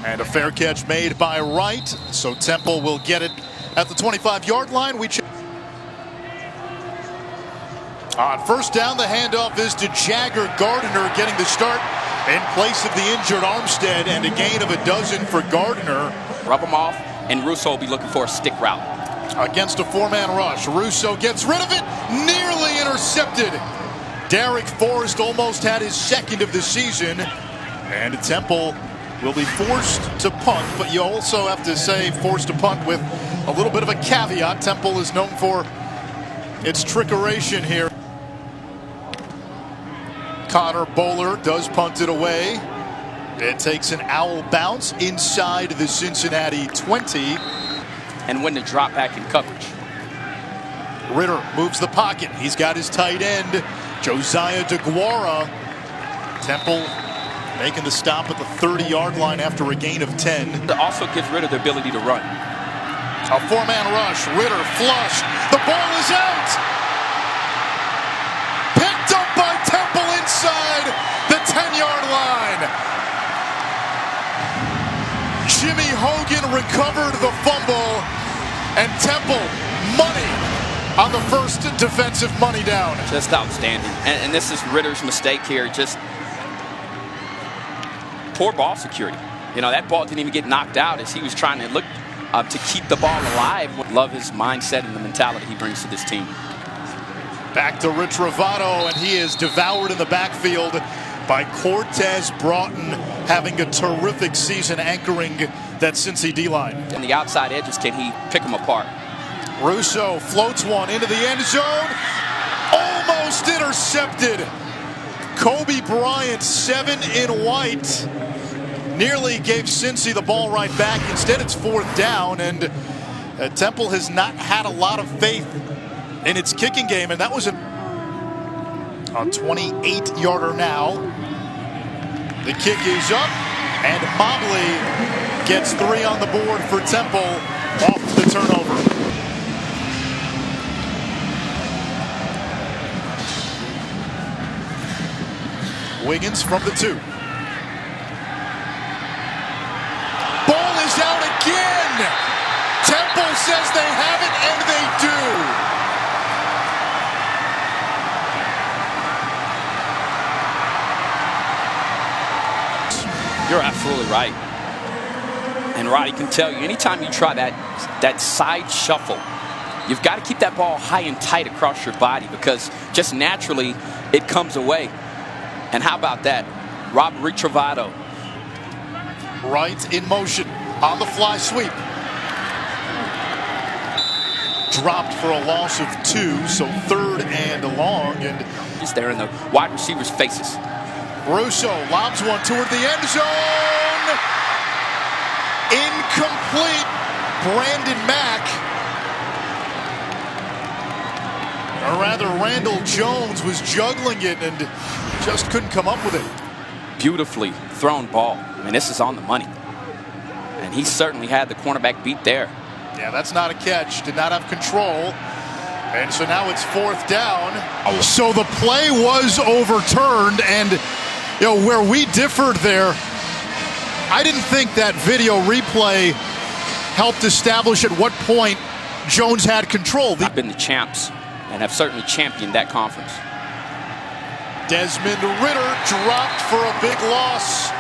And a fair catch made by Wright, so Temple will get it at the 25-yard line. On first down, the handoff is to Jagger Gardner, getting the start in place of the injured Armstead, and a gain of 12 for Gardner. Rub him off, and Russo will be looking for a stick route. Against a four-man rush, Russo gets rid of it, nearly intercepted. Derek Forrest almost had his second of the season, and Temple will be forced to punt, but you also have to say forced to punt with a little bit of a caveat. Temple is known for its trickeration here. Connor Bowler does punt it away. It takes an owl bounce inside the Cincinnati 20. And when to drop back in coverage. Ritter moves the pocket. He's got his tight end, Josiah DeGuara. Temple making the stop at the 30-yard line after a gain of 10. It also gives Ritter the ability to run. A four-man rush. Ritter flush. The ball is out. Picked up by Temple inside the 10-yard line. Jimmy Hogan recovered the fumble, and Temple money on the first defensive money down. Just outstanding. And this is Ritter's mistake here. Just poor ball security. You know, that ball didn't even get knocked out as he was trying to look to keep the ball alive. Love his mindset and the mentality he brings to this team. Back to Rich Ravato, and he is devoured in the backfield by Cortez Broughton, having a terrific season anchoring that Cincy D-line. And the outside edges, can he pick them apart? Russo floats one into the end zone. Almost intercepted. Kobe Bryant, 7 in white. Nearly gave Cincy the ball right back. Instead, it's fourth down, and Temple has not had a lot of faith in its kicking game, and that was a 28-yarder now. The kick is up, and Mobley gets 3 on the board for Temple off the turnover. Wiggins from the 2. Ball is out again. Temple says they have it, and they do. You're absolutely right. And Roddy can tell you, anytime you try that side shuffle, you've got to keep that ball high and tight across your body, because just naturally it comes away. And how about that? Robert Travato. Right in motion on the fly sweep. Dropped for a loss of 2, so 3rd and long. And he's there in the wide receiver's faces. Russo lobs one toward the end zone. Incomplete. Brandon Mack. Or rather, Randall Jones was juggling it and just couldn't come up with it. Beautifully thrown ball. I mean, this is on the money. And he certainly had the cornerback beat there. Yeah, that's not a catch. Did not have control. And so now it's fourth down. So the play was overturned, and you know where we differed there, I didn't think that video replay helped establish at what point Jones had control. They've been the champs and have certainly championed that conference. Desmond Ritter dropped for a big loss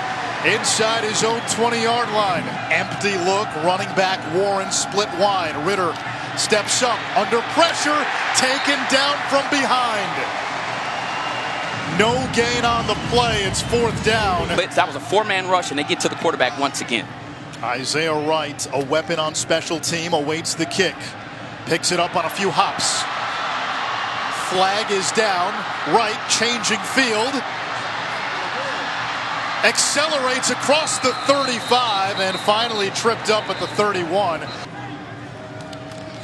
inside his own 20-yard line. Empty look, running back Warren split wide. Ritter steps up under pressure, taken down from behind. No gain on the play. It's fourth down. That was a 4-man rush, and they get to the quarterback once again. Isaiah Wright, a weapon on special team, awaits the kick. Picks it up on a few hops. Flag is down. Wright changing field. Accelerates across the 35 and finally tripped up at the 31.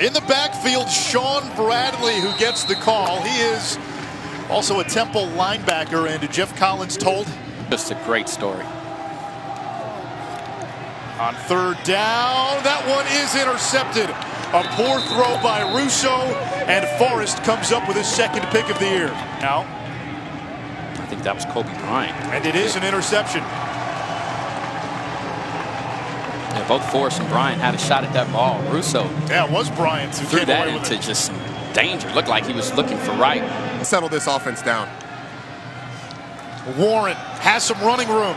In the backfield, Sean Bradley, who gets the call. He is also a Temple linebacker, and Jeff Collins told. Just a great story. On third down, that one is intercepted. A poor throw by Russo, and Forrest comes up with his second pick of the year. Now, I think that was Kobe Bryant. and it is an interception. Yeah, both Forrest and Bryant had a shot at that ball. Russo Yeah, it was Bryant who threw came that away with into it. just danger. Looked like he was looking for right. Settle this offense down. Warren has some running room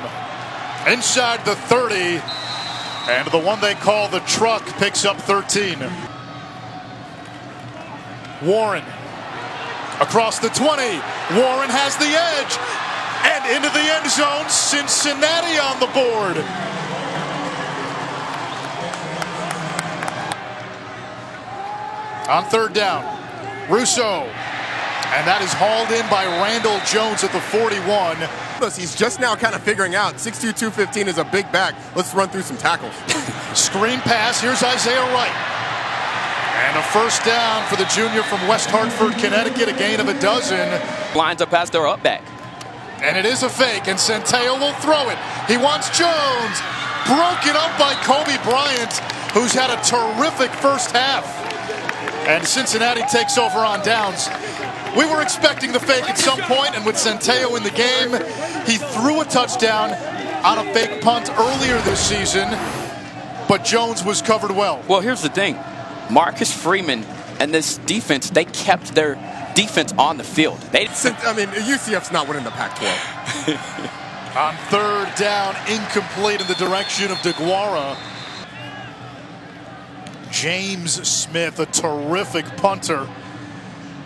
inside the 30, and the one they call the truck picks up 13. Warren across the 20. Warren has the edge and into the end zone. Cincinnati on the board. On third down, Russo. And that is hauled in by Randall Jones at the 41. He's just now kind of figuring out 6'2", 215 is a big back. Let's run through some tackles. Screen pass. Here's Isaiah Wright. And a first down for the junior from West Hartford, Connecticut, a gain of a dozen. Lines up as their up back. And it is a fake, and Centeio will throw it. He wants Jones. Broken up by Kobe Bryant, who's had a terrific first half. And Cincinnati takes over on downs. We were expecting the fake at some point, and with Centeio in the game, he threw a touchdown on a fake punt earlier this season, but Jones was covered well. Well, here's the thing. Marcus Freeman and this defense, they kept their defense on the field. I mean, UCF's not winning the Pac-12. On third down, incomplete in the direction of DeGuara. James Smith, a terrific punter,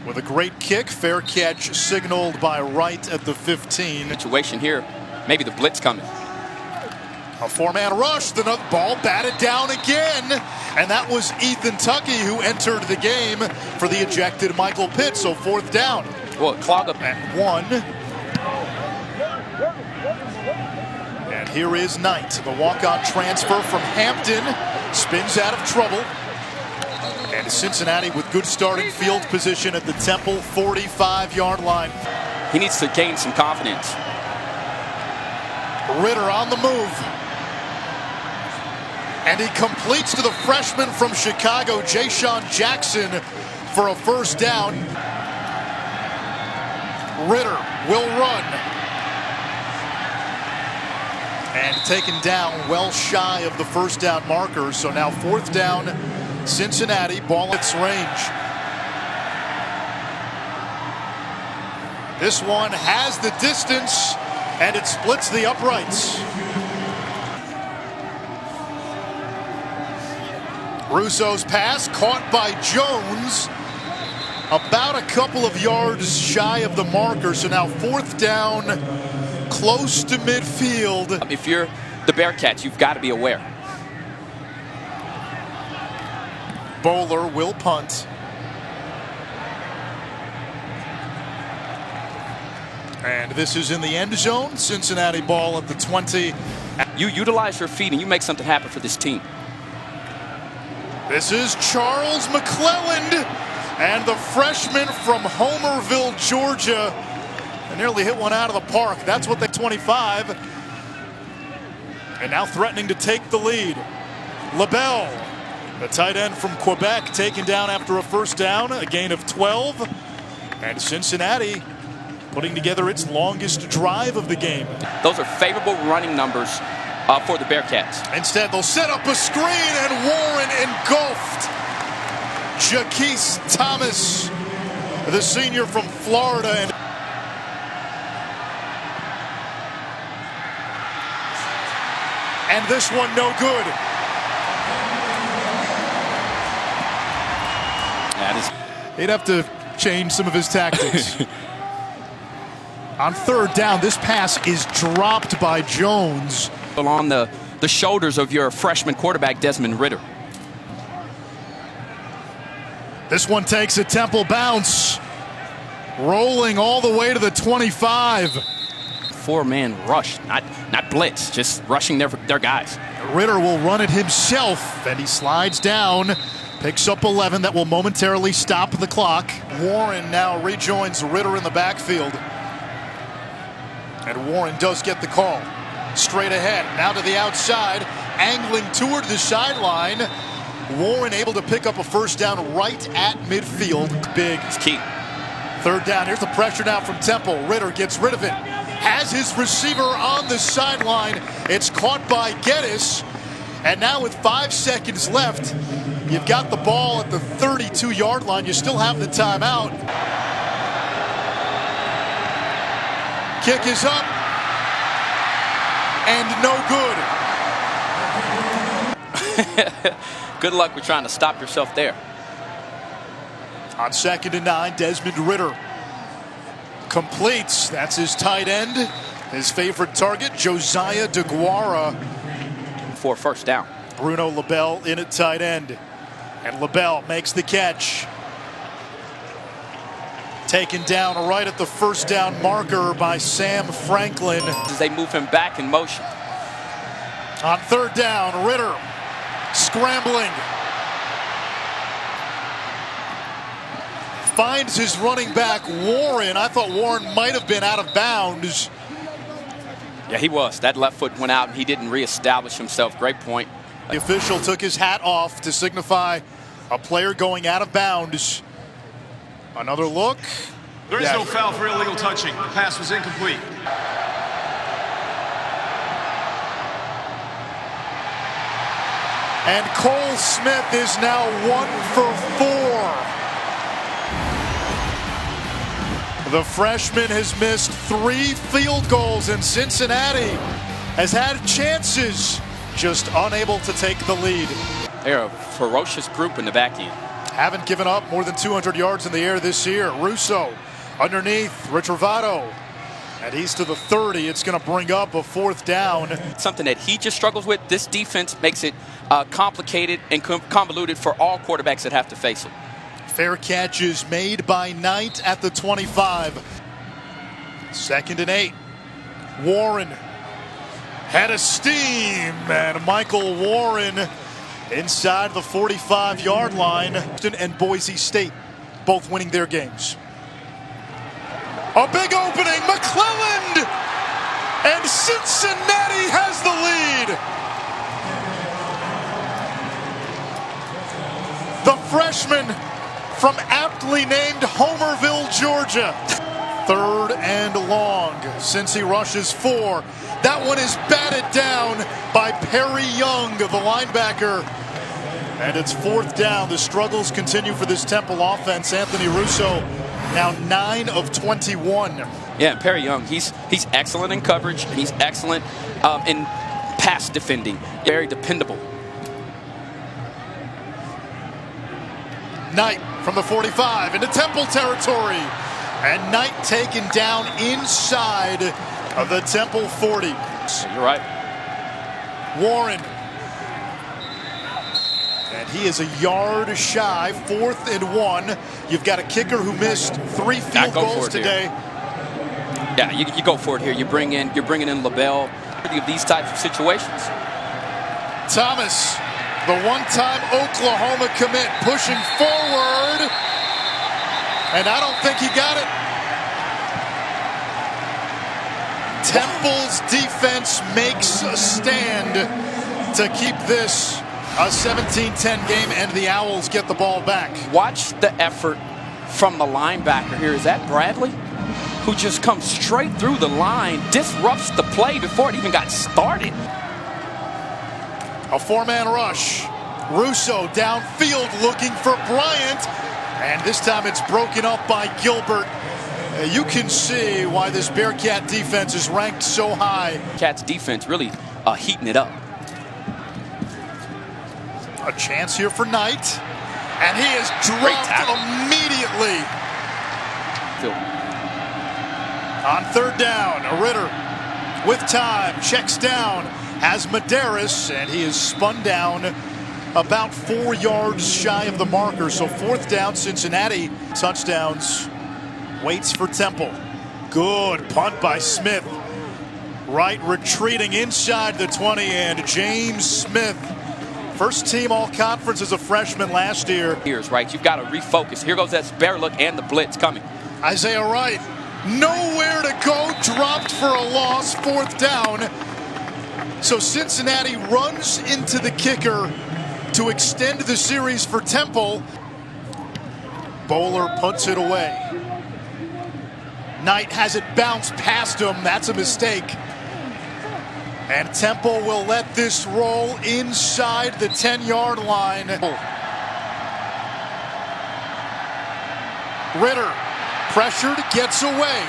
with a great kick. Fair catch signaled by Wright at the 15. Situation here, maybe the blitz coming. A four-man rush, the ball batted down again. And that was Ethan Tuckey who entered the game for the ejected Michael Pitt. So fourth down. Well, clog up at 1. And here is Knight, the walk-on transfer from Hampton. Spins out of trouble. And Cincinnati with good starting field position at the Temple 45-yard line. He needs to gain some confidence. Ritter on the move. And he completes to the freshman from Chicago, Ja'Shawn Jackson, for a first down. Ritter will run. And taken down well shy of the first down marker. So now fourth down, Cincinnati, ball at its range. This one has the distance, and it splits the uprights. Russo's pass caught by Jones, about a couple of yards shy of the marker. So now fourth down, close to midfield. If you're the Bearcats, you've got to be aware. Bowler will punt. And this is in the end zone. Cincinnati ball at the 20. You utilize your feet and you make something happen for this team. This is Charles McClelland, and the freshman from Homerville, Georgia. They nearly hit one out of the park. That's what they 25. And now threatening to take the lead. LaBelle, the tight end from Quebec, taken down after a first down, a gain of 12. And Cincinnati putting together its longest drive of the game. Those are favorable running numbers for the Bearcats. Instead, they'll set up a screen, and Warren engulfed Jaquise Thomas, the senior from Florida. And this one no good. He'd have to change some of his tactics. On third down, this pass is dropped by Jones. On the shoulders of your freshman quarterback, Desmond Ritter. This one takes a Temple bounce, rolling all the way to the 25. Four-man rush, not blitz, just rushing their guys. Ritter will run it himself, and he slides down, picks up 11. That will momentarily stop the clock. Warren now rejoins Ritter in the backfield. And Warren does get the call. Straight ahead, now to the outside, angling toward the sideline. Warren able to pick up a first down right at midfield. Big. It's key. Third down, here's the pressure now from Temple. Ritter gets rid of it. Has his receiver on the sideline. It's caught by Geddes. And now with 5 seconds left, you've got the ball at the 32-yard line. You still have the timeout. Kick is up. And no good. Good luck with trying to stop yourself there. On 2nd and 9, Desmond Ridder completes. That's his tight end. His favorite target, Josiah DeGuara. For a first down. Bruno LaBelle in at tight end. And LaBelle makes the catch. Taken down right at the first down marker by Sam Franklin. As they move him back in motion. On 3rd down, Ridder scrambling. Finds his running back, Warren. I thought Warren might have been out of bounds. Yeah, he was. That left foot went out and he didn't reestablish himself. Great point. The official took his hat off to signify a player going out of bounds. Another look. There is no foul for illegal touching. The pass was incomplete. And Cole Smith is now 1 for 4. The freshman has missed 3 field goals, and Cincinnati has had chances, just unable to take the lead. They're a ferocious group in the back end. Haven't given up more than 200 yards in the air this year. Russo underneath, Ritrovato. And he's to the 30. It's going to bring up a 4th down. Something that he just struggles with. This defense makes it complicated and convoluted for all quarterbacks that have to face him. Fair catch is made by Knight at the 25. 2nd and 8. Warren had a steam, and Michael Warren inside the 45-yard line. And Boise State both winning their games. A big opening, McClelland, and Cincinnati has the lead. The freshman from aptly named Homerville, Georgia. 3rd and long. Cincy rushes 4. That one is batted down by Perry Young, the linebacker. And it's 4th down. The struggles continue for this Temple offense. Anthony Russo now 9 of 21. Yeah, and Perry Young, he's excellent in coverage. He's excellent in pass defending. Very dependable. Knight from the 45 into Temple territory. And Knight taken down inside of the Temple 40. You're right. Warren. And he is a yard shy, 4th and 1. You've got a kicker who missed 3 field goals today. Yeah, you go for it here. You're bringing in LaBelle. Of these types of situations. Thomas, the one-time Oklahoma commit, pushing forward. And I don't think he got it. Temple's defense makes a stand to keep this a 17-10 game, and the Owls get the ball back. Watch the effort from the linebacker here. Is that Bradley? Who just comes straight through the line, disrupts the play before it even got started. A 4-man rush. Russo downfield looking for Bryant. And this time it's broken up by Gilbert. You can see why this Bearcat defense is ranked so high. Cats defense really heating it up. A chance here for Knight. And he is dropped immediately. On 3rd down, Ridder with time, checks down, has Medeiros, and he is spun down about 4 yards shy of the marker. So 4th down, Cincinnati. Touchdowns. Waits for Temple. Good punt by Smith. Right, retreating inside the 20, and James Smith. First team all-conference as a freshman last year. Here's right. You've got to refocus. Here goes that spare look and the blitz coming. Isaiah Wright, nowhere to go, dropped for a loss, 4th down. So Cincinnati runs into the kicker to extend the series for Temple. Bowler puts it away. Knight has it bounce past him. That's a mistake. And Temple will let this roll inside the 10-yard line. Ritter, pressured, gets away.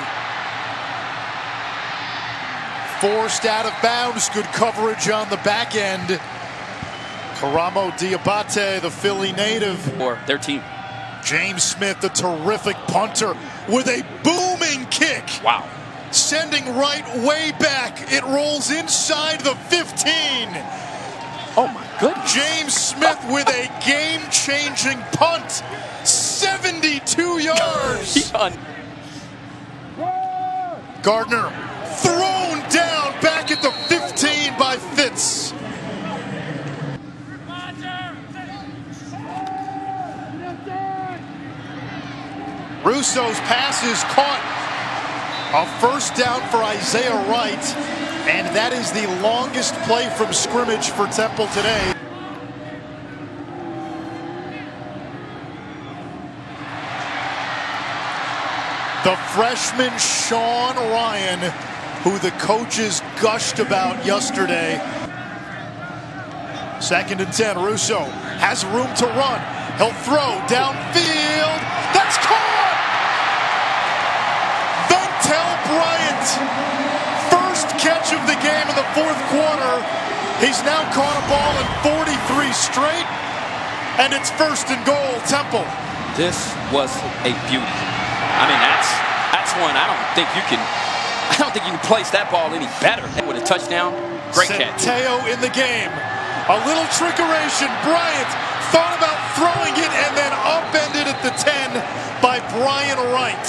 Forced out of bounds, good coverage on the back end. Karamo Diabate, the Philly native. For their team. James Smith, the terrific punter, with a booming kick. Wow. Sending right way back. It rolls inside the 15. Oh my goodness. James Smith with a game-changing punt. 72 yards. Gardner thrown down back at the 15 by Fitz. Russo's pass is caught. A first down for Isaiah Wright, and that is the longest play from scrimmage for Temple today. The freshman Sean Ryan, who the coaches gushed about yesterday. 2nd and 10, Russo has room to run. He'll throw downfield. That's caught! Bryant, first catch of the game in the 4th quarter. He's now caught a ball in 43 straight, and it's 1st and goal, Temple. This was a beauty. I mean, that's one I don't think you can place that ball any better. And with a touchdown, great catch. Centeo in the game. A little trickeration. Bryant thought about throwing it and then upended at the 10 by Brian Wright.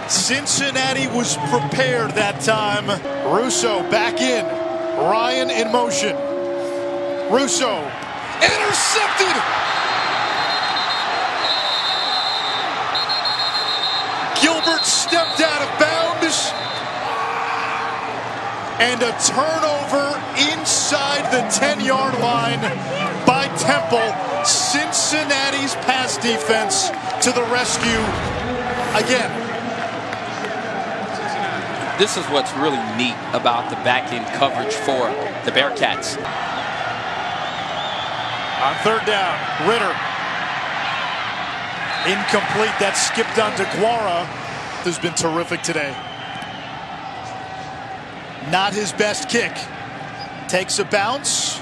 Cincinnati was prepared that time. Russo back in. Ryan in motion. Russo intercepted. Gilbert stepped out of bounds. And a turnover inside the 10-yard line by Temple. Cincinnati's pass defense to the rescue again. This is what's really neat about the back-end coverage for the Bearcats. On 3rd down, Ritter. Incomplete. That skipped on to Guara. Has been terrific today. Not his best kick. Takes a bounce,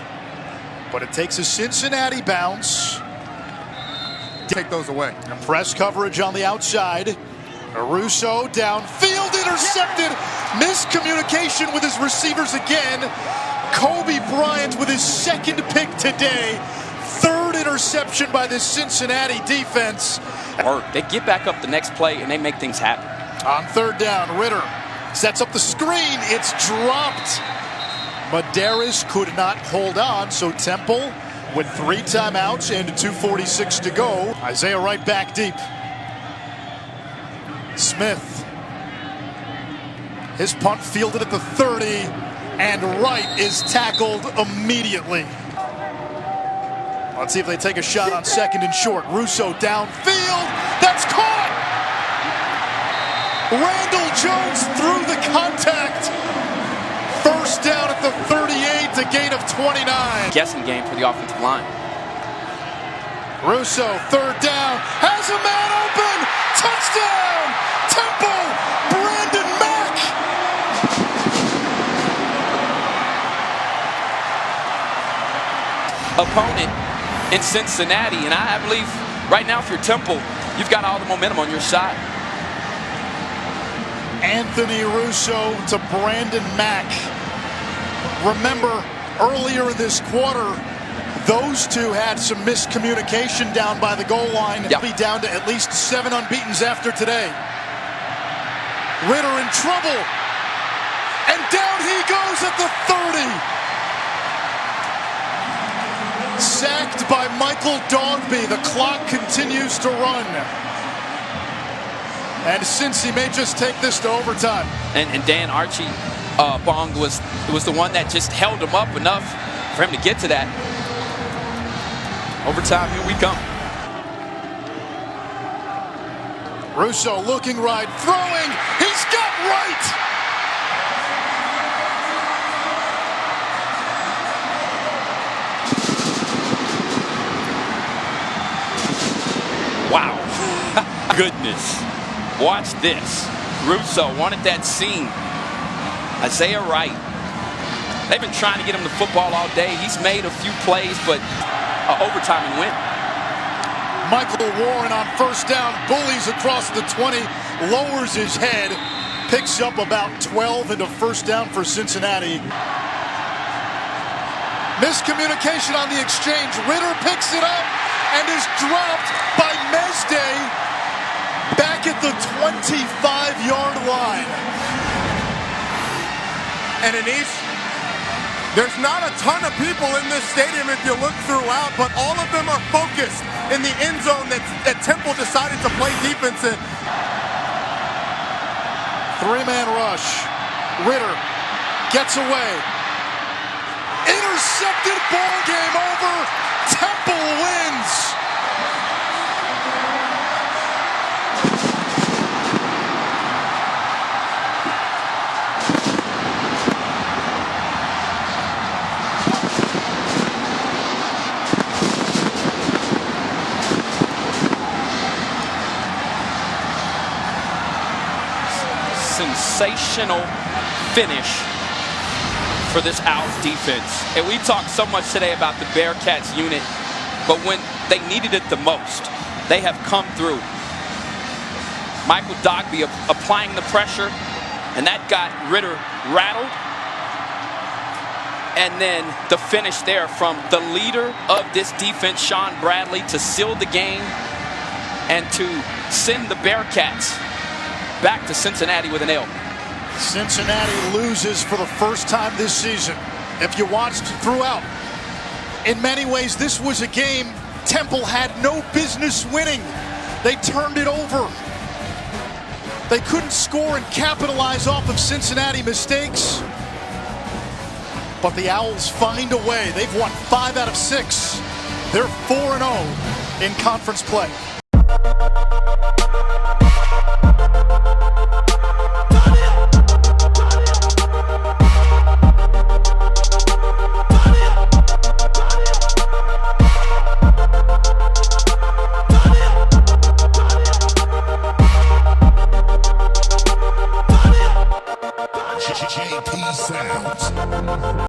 but it takes a Cincinnati bounce. Take those away. And press coverage on the outside. Russo downfield, intercepted. Miscommunication with his receivers again. Kobe Bryant with his 2nd pick today. 3rd interception by the Cincinnati defense. They get back up the next play and they make things happen. On 3rd down, Ritter sets up the screen. It's dropped. Medeiros could not hold on, so Temple with 3 timeouts and 2:46 to go. Isaiah Wright back deep. Smith. His punt fielded at the 30, and Wright is tackled immediately. Let's see if they take a shot on 2nd and short. Russo downfield. That's caught! Randall Jones through the contact. 1st down at the 38, a gain of 29. Guessing game for the offensive line. Russo, 3rd down, has a man open. Touchdown! Temple, Brandon Mack. Opponent in Cincinnati, and I believe right now if you're Temple, you've got all the momentum on your side. Anthony Russo to Brandon Mack. Remember, earlier in this quarter, those two had some miscommunication down by the goal line. Yep. Be down to at least 7 unbeatens after today. Ritter in trouble. And down he goes at the 30. Sacked by Michael Dogby. The clock continues to run. And Cincy may just take this to overtime. And Dan Archie Bong was the one that just held him up enough for him to get to that. Overtime, here we come. Russo looking right, throwing. He's got Wright. goodness. Watch this. Russo wanted that seam. Isaiah Wright. They've been trying to get him the football all day. He's made a few plays, but overtime and win. Michael Warren on first down, bullies across the 20, lowers his head, picks up about 12 into first down for Cincinnati. Miscommunication on the exchange. Ritter picks it up and is dropped by Mesday back at the 25-yard line. And Anish, there's not a ton of people in this stadium if you look throughout, but all of them are focused in the end zone that Temple decided to play defense in. Three-man rush. Ritter gets away. Intercepted, ball game over. Temple wins. Sensational finish for this Owls defense. And we talked so much today about the Bearcats unit, but when they needed it the most, they have come through. Michael Dogby applying the pressure, and that got Ritter rattled. And then the finish there from the leader of this defense, Sean Bradley, to seal the game and to send the Bearcats back to Cincinnati with an L. Cincinnati loses for the first time this season. If you watched throughout, in many ways this was a game Temple had no business winning. They turned it over. They couldn't score and capitalize off of Cincinnati mistakes. But the Owls find a way. They've won 5 out of 6. They're 4-0 in conference play.